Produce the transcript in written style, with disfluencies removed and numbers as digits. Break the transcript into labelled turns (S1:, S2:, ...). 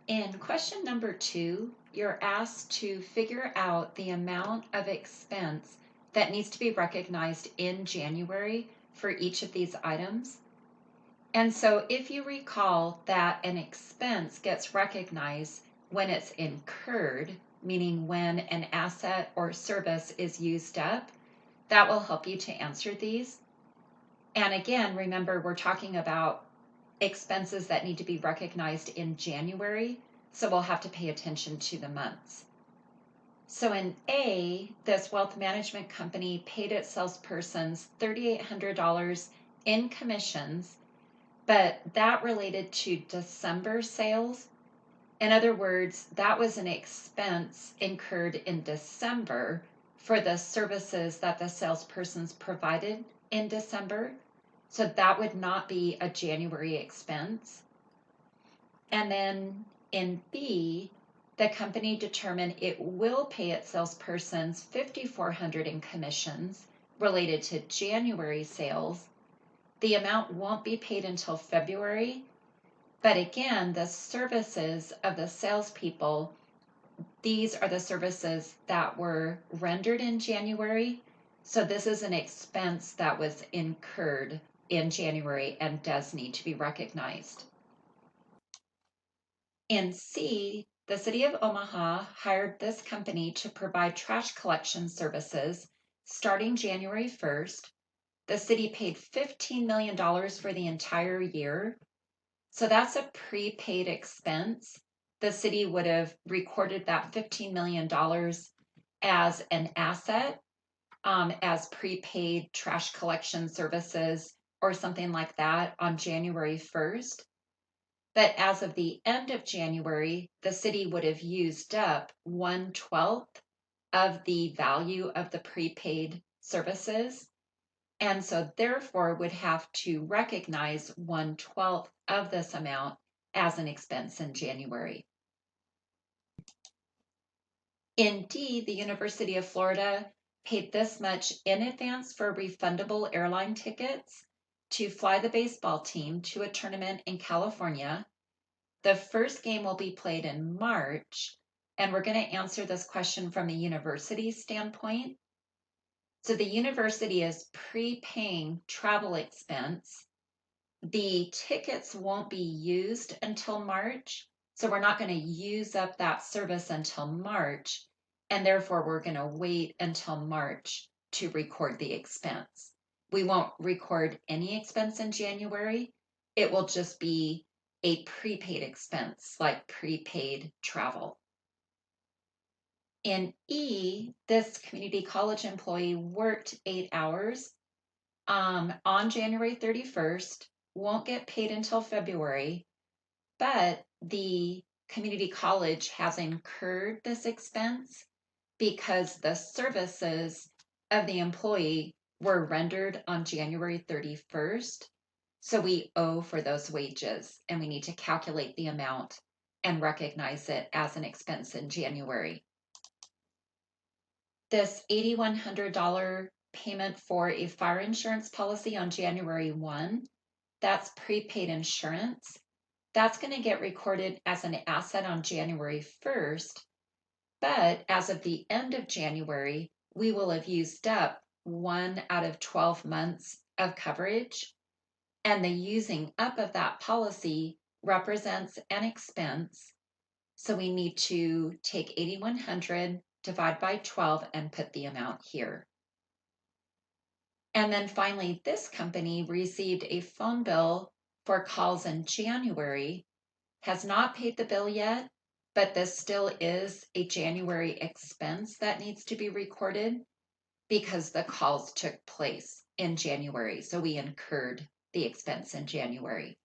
S1: In question number 2, you're asked to figure out the amount of expense that needs to be recognized in January for each of these items. And so if you recall that an expense gets recognized when it's incurred, meaning when an asset or service is used up, that will help you to answer these. And again, remember, we're talking about expenses that need to be recognized in January, so we'll have to pay attention to the months. So in A, this wealth management company paid its salespersons $3,800 in commissions, but that related to December sales. In other words, that was an expense incurred in December for the services that the salespersons provided in December. So that would not be a January expense. And then in B, the company determined it will pay its salespersons $5,400 in commissions related to January sales. The amount won't be paid until February, but again, the services of the salespeople, these are the services that were rendered in January. So this is an expense that was incurred in January and does need to be recognized. In C, the city of Omaha hired this company to provide trash collection services starting January 1st. The city paid $15 million for the entire year. So that's a prepaid expense. The city would have recorded that $15 million as an asset, as prepaid trash collection services or something like that on January 1st. But as of the end of January, the city would have used up 1/12 of the value of the prepaid services. And so therefore would have to recognize 1/12 of this amount as an expense in January. In D, the University of Florida paid this much in advance for refundable airline tickets to fly the baseball team to a tournament in California. The first game will be played in March, and we're going to answer this question from the university standpoint. So the university is prepaying travel expense. The tickets won't be used until March, so we're not going to use up that service until March, and therefore we're going to wait until March to record the expense. We won't record any expense in January. It will just be a prepaid expense, like prepaid travel. In E, this community college employee worked 8 hours on January 31st, won't get paid until February, but the community college has incurred this expense because the services of the employee were rendered on January 31st. So we owe for those wages and we need to calculate the amount and recognize it as an expense in January. This $8,100 payment for a fire insurance policy on January 1, that's prepaid insurance. That's going to get recorded as an asset on January 1st, but as of the end of January, we will have used up 1 out of 12 months of coverage, and the using up of that policy represents an expense. So we need to take 8,100, divide by 12, and put the amount here. And then finally, this company received a phone bill for calls in January, has not paid the bill yet, but this still is a January expense that needs to be recorded because the calls took place in January. So we incurred the expense in January.